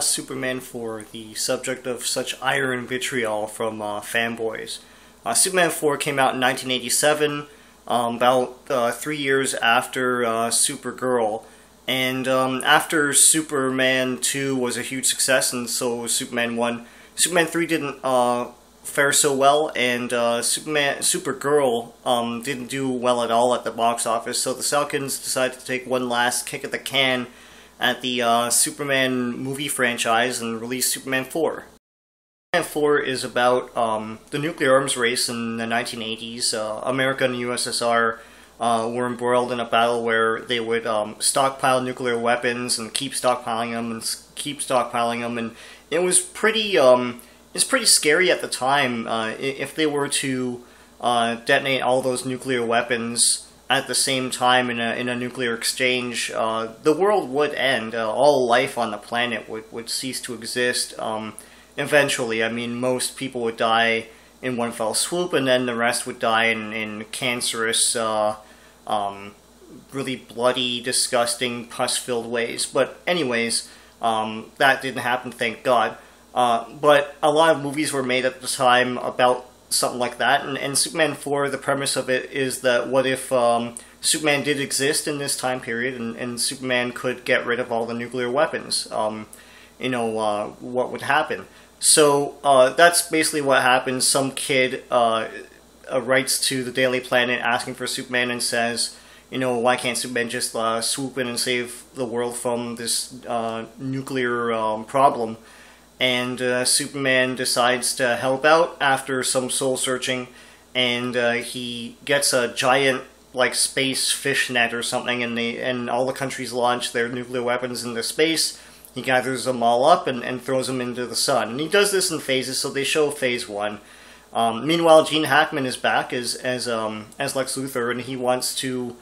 Superman 4, the subject of such ire and vitriol from fanboys. Superman 4 came out in 1987, about 3 years after Supergirl, and after Superman 2 was a huge success, and so was Superman 1. Superman 3 didn't fare so well, and Supergirl didn't do well at all at the box office, so the Salkinds decided to take one last kick at the can at the Superman movie franchise and released Superman 4. Superman 4 is about the nuclear arms race in the 1980s. America and the USSR were embroiled in a battle where they would stockpile nuclear weapons and keep stockpiling them, and it was pretty scary at the time. If they were to detonate all those nuclear weapons at the same time in a nuclear exchange, the world would end. All life on the planet would cease to exist eventually. I mean, most people would die in one fell swoop, and then the rest would die in cancerous, really bloody, disgusting, pus-filled ways. But anyways, that didn't happen, thank God. But a lot of movies were made at the time about something like that, and Superman 4, the premise of it is that what if Superman did exist in this time period, and Superman could get rid of all the nuclear weapons, what would happen? So that's basically what happens. Some kid writes to the Daily Planet asking for Superman and says, why can't Superman just swoop in and save the world from this nuclear problem? And Superman decides to help out after some soul searching, and he gets a giant space fish net or something, and all the countries launch their nuclear weapons into space. He gathers them all up and throws them into the sun. And he does this in phases, so they show phase 1. Meanwhile, Gene Hackman is back as Lex Luthor, and he wants to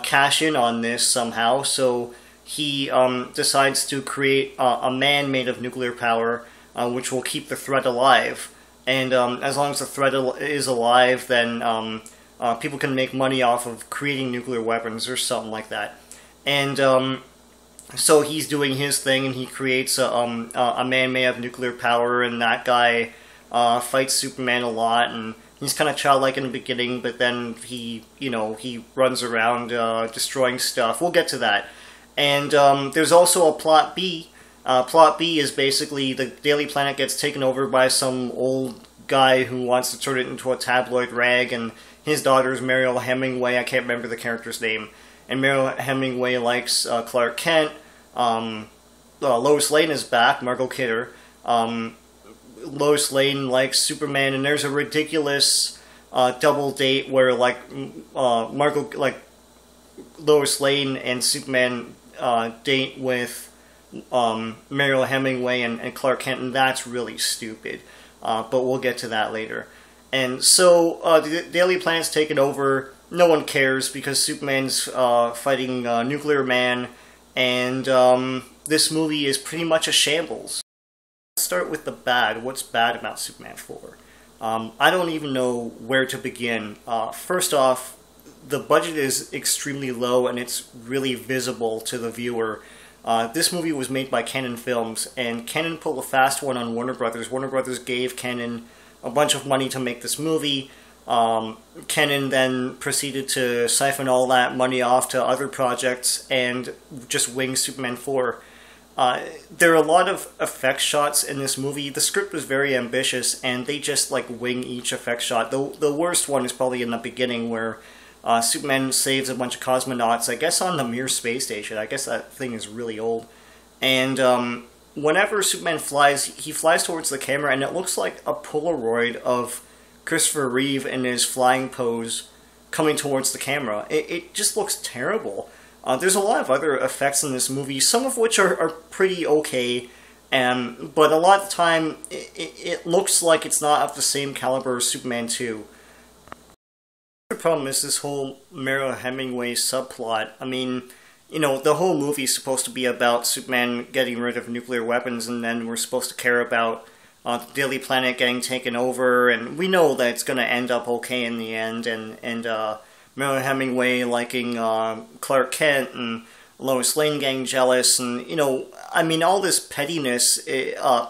cash in on this somehow, so he decides to create a man made of nuclear power, which will keep the threat alive. And as long as the threat is alive, then people can make money off of creating nuclear weapons or something like that. And so he's doing his thing, and he creates a man made of nuclear power, and that guy fights Superman a lot, and he's kind of childlike in the beginning, but then he runs around destroying stuff. We'll get to that. And there's also a Plot B. Plot B is basically the Daily Planet gets taken over by some old guy who wants to turn it into a tabloid rag, and his daughter is Mariel Hemingway. I can't remember the character's name. And Mariel Hemingway likes Clark Kent. Lois Lane is back, Margot Kidder. Lois Lane likes Superman, and there's a ridiculous double date where Lois Lane and Superman date with Mariel Hemingway and Clark Kent, and that's really stupid. But we'll get to that later. And so the Daily Planet's taken over. No one cares because Superman's fighting Nuclear Man, and this movie is pretty much a shambles. Let's start with the bad. What's bad about Superman 4? I don't even know where to begin. First off, the budget is extremely low, and it's really visible to the viewer. This movie was made by Cannon Films, and Cannon pulled a fast one on Warner Brothers. Warner Brothers gave Cannon a bunch of money to make this movie. Cannon then proceeded to siphon all that money off to other projects and just wing Superman 4. There are a lot of effect shots in this movie. The script was very ambitious, and they just wing each effect shot. The worst one is probably in the beginning where Superman saves a bunch of cosmonauts, I guess on the Mir space station. I guess that thing is really old. And whenever Superman flies, he flies towards the camera, and it looks like a Polaroid of Christopher Reeve in his flying pose coming towards the camera. It just looks terrible. There's a lot of other effects in this movie, some of which are pretty okay, but a lot of the time it looks like it's not of the same caliber as Superman 2. The problem is this whole Mariel Hemingway subplot. I mean, the whole movie is supposed to be about Superman getting rid of nuclear weapons, and then we're supposed to care about the Daily Planet getting taken over, and we know that it's going to end up okay in the end, and Mariel Hemingway liking Clark Kent, and Lois Lane getting jealous, and, you know, I mean, all this pettiness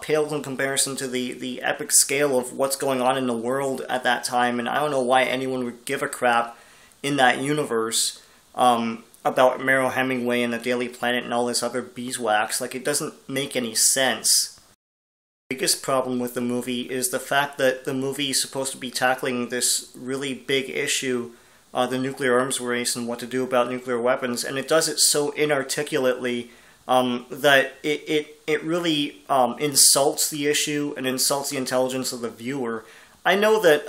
pales in comparison to the epic scale of what's going on in the world at that time, and I don't know why anyone would give a crap in that universe about Mariel Hemingway and the Daily Planet and all this other beeswax. Like, it doesn't make any sense. The biggest problem with the movie is the fact that the movie is supposed to be tackling this really big issue, the nuclear arms race and what to do about nuclear weapons, and it does it so inarticulately that it really insults the issue and insults the intelligence of the viewer. I know that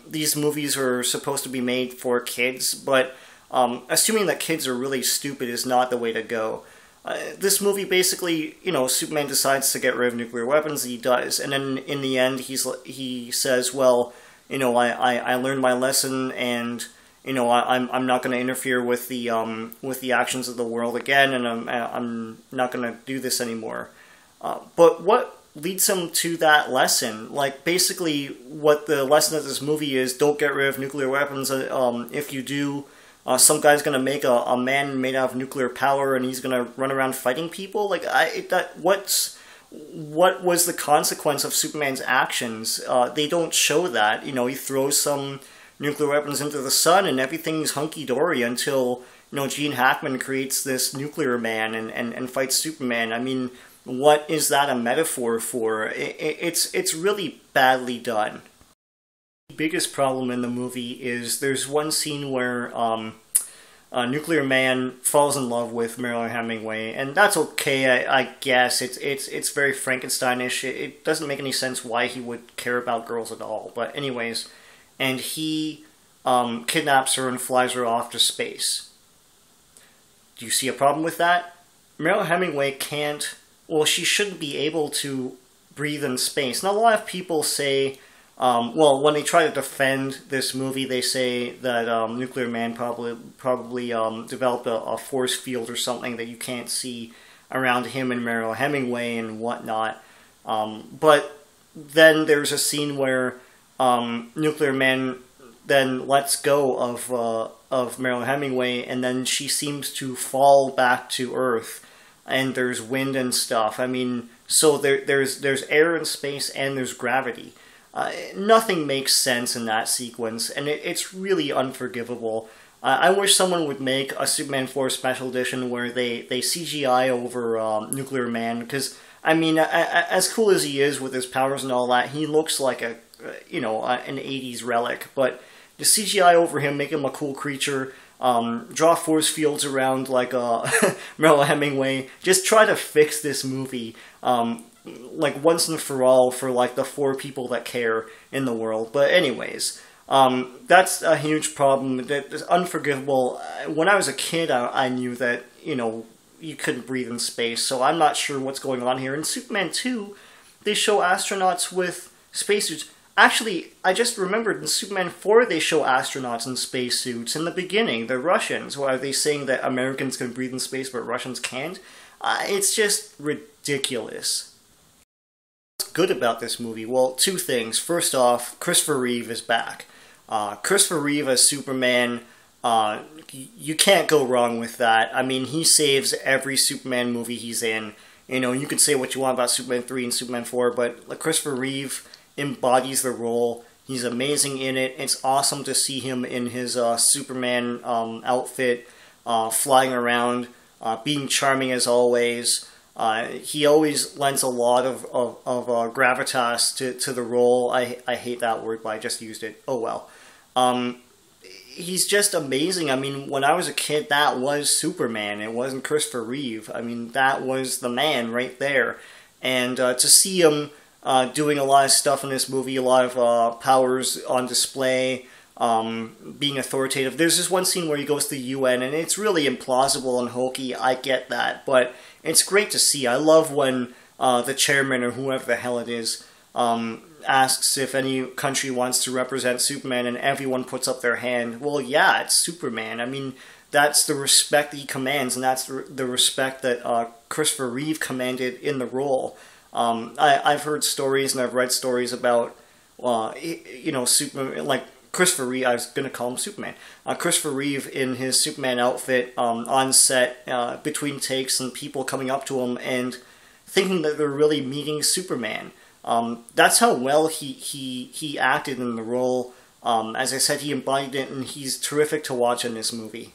these movies are supposed to be made for kids, but assuming that kids are really stupid is not the way to go. This movie basically, you know, Superman decides to get rid of nuclear weapons, he does, and then in the end he says, well, you know, I learned my lesson, and, you know, I'm not going to interfere with the actions of the world again, and I'm not going to do this anymore. But what leads him to that lesson? Like, basically, what the lesson of this movie is: don't get rid of nuclear weapons. If you do, some guy's gonna make a man made out of nuclear power, and he's gonna run around fighting people. Like, what was the consequence of Superman's actions? They don't show that. You know, he throws some nuclear weapons into the sun, and everything's hunky dory until, you know, Gene Hackman creates this nuclear man and fights Superman. I mean, what is that a metaphor for? It's really badly done. The biggest problem in the movie is there's one scene where Nuclear Man falls in love with Mariel Hemingway, and that's okay, I guess. It's very Frankensteinish. It doesn't make any sense why he would care about girls at all. But anyways, and he kidnaps her and flies her off to space. Do you see a problem with that? Mariel Hemingway can't. Well, she shouldn't be able to breathe in space. Now, a lot of people say, well, when they try to defend this movie, they say that Nuclear Man probably developed a force field or something that you can't see around him and Mariel Hemingway and whatnot. But then there's a scene where Nuclear Man then lets go of Mariel Hemingway, and then she seems to fall back to Earth. And there's wind and stuff. I mean, so there's air in space and there's gravity. Nothing makes sense in that sequence, and it's really unforgivable. I wish someone would make a Superman 4 Special Edition where they CGI over Nuclear Man, because, I mean, as cool as he is with his powers and all that, he looks like an 80s relic, but the CGI over him, make him a cool creature. Draw force fields around like Mariel Hemingway. Just try to fix this movie, like once and for all, for like the 4 people that care in the world. But anyways, that's a huge problem. That's unforgivable. When I was a kid, I knew that, you know, you couldn't breathe in space, so I'm not sure what's going on here. In Superman 2, they show astronauts with spacesuits. Actually, I just remembered in Superman 4 they show astronauts in spacesuits. In the beginning, the Russians. Are they saying that Americans can breathe in space but Russians can't? It's just ridiculous. What's good about this movie? Well, 2 things. First off, Christopher Reeve is back. Christopher Reeve as Superman, you can't go wrong with that. I mean, he saves every Superman movie he's in. You know, you could say what you want about Superman 3 and Superman 4, but Christopher Reeve embodies the role. He's amazing in it. It's awesome to see him in his Superman outfit, flying around, being charming as always. He always lends a lot of gravitas to the role. I hate that word, but I just used it. Oh well. He's just amazing. I mean, when I was a kid, that was Superman. It wasn't Christopher Reeve. I mean, that was the man right there. And to see him doing a lot of stuff in this movie, a lot of powers on display, being authoritative. There's this one scene where he goes to the UN, and it's really implausible and hokey, I get that, but it's great to see. I love when the chairman, or whoever the hell it is, asks if any country wants to represent Superman, and everyone puts up their hand. Well, yeah, it's Superman. I mean, that's the respect he commands, and that's the respect that Christopher Reeve commanded in the role. I've heard stories and I've read stories about, you know, Superman, like Christopher Reeve, I was going to call him Superman. Christopher Reeve in his Superman outfit on set between takes, and people coming up to him and thinking that they're really meeting Superman. That's how well he acted in the role. As I said, he embodied it, and he's terrific to watch in this movie.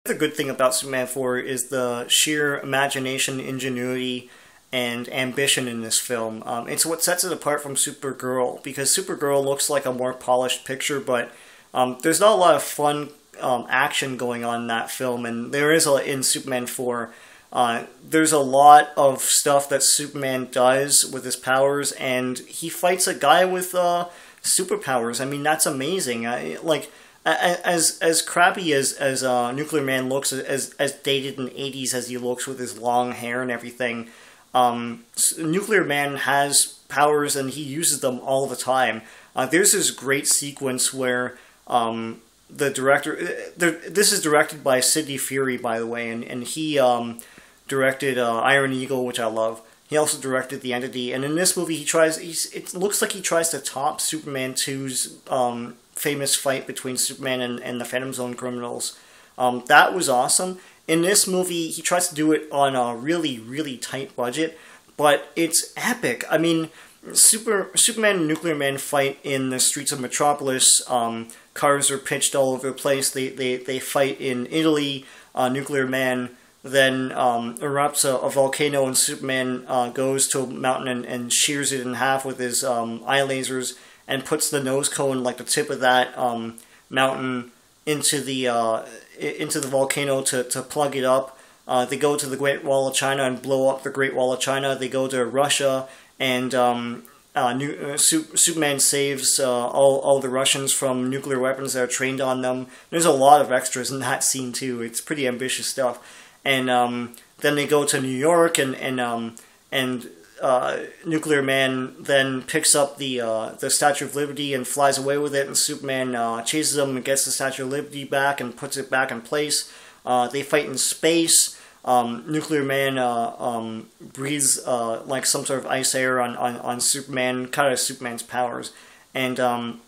The good thing about Superman 4 is the sheer imagination, ingenuity, and ambition in this film. It's what sets it apart from Supergirl, because Supergirl looks like a more polished picture, but there's not a lot of fun action going on in that film, and there is in Superman 4. There's a lot of stuff that Superman does with his powers, and he fights a guy with superpowers. I mean, that's amazing. As crappy as Nuclear Man looks, as dated in the 80s as he looks with his long hair and everything, Nuclear Man has powers and he uses them all the time. There's this great sequence where the director... this is directed by Sidney Furie, by the way, and he directed Iron Eagle, which I love. He also directed The Entity, and in this movie it looks like he tries to top Superman 2's famous fight between Superman and the Phantom Zone criminals. That was awesome. In this movie, he tries to do it on a really, really tight budget, but it's epic. I mean, Superman and Nuclear Man fight in the streets of Metropolis. Cars are pitched all over the place. They fight in Italy. Nuclear Man then erupts a volcano, and Superman goes to a mountain and shears it in half with his eye lasers and puts the nose cone, like the tip of that mountain, into the volcano to plug it up. They go to the Great Wall of China and blow up the Great Wall of China. They go to Russia, and Superman saves all the Russians from nuclear weapons that are trained on them. There's a lot of extras in that scene too. It's pretty ambitious stuff. And then they go to New York, and Nuclear Man then picks up the Statue of Liberty and flies away with it, and Superman chases him and gets the Statue of Liberty back and puts it back in place. They fight in space. Nuclear Man breathes like some sort of ice air on Superman, kind of Superman's powers, and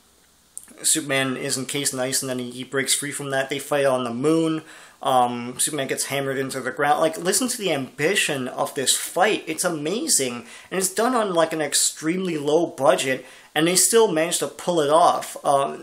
Superman is encased in ice, and then he breaks free from that. They fight on the moon. Superman gets hammered into the ground. Like, listen to the ambition of this fight. It's amazing. And it's done on, like, an extremely low budget, and they still managed to pull it off.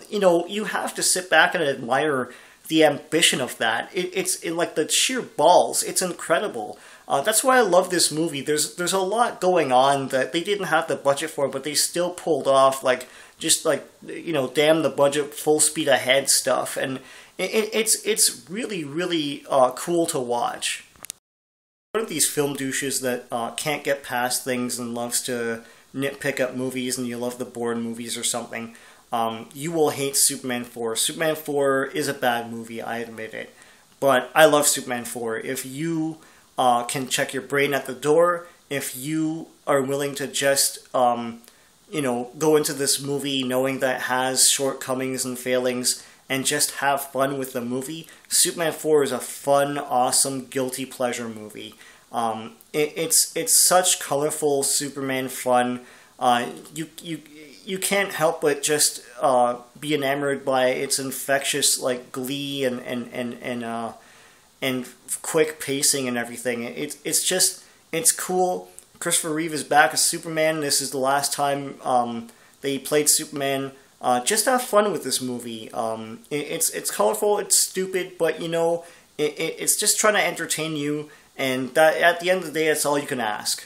You know, you have to sit back and admire the ambition of that. It's like, the sheer balls. It's incredible. That's why I love this movie. There's a lot going on that they didn't have the budget for, but they still pulled off, like, just, like, you know, damn the budget, full speed ahead stuff. And it's really, really cool to watch. One of these film douches that can't get past things and loves to nitpick up movies, and you love the Bourne movies or something, you will hate Superman 4. Superman 4 is a bad movie, I admit it. But I love Superman 4. If you can check your brain at the door, if you are willing to just, you know, go into this movie knowing that it has shortcomings and failings, and just have fun with the movie, Superman 4 is a fun, awesome, guilty pleasure movie. It's such colorful Superman fun. You can't help but just be enamored by its infectious, like, glee and quick pacing and everything. It's cool. Christopher Reeve is back as Superman. This is the last time they played Superman. Just have fun with this movie. It's colorful, it's stupid, but, you know, it's just trying to entertain you, and that, at the end of the day, that's all you can ask.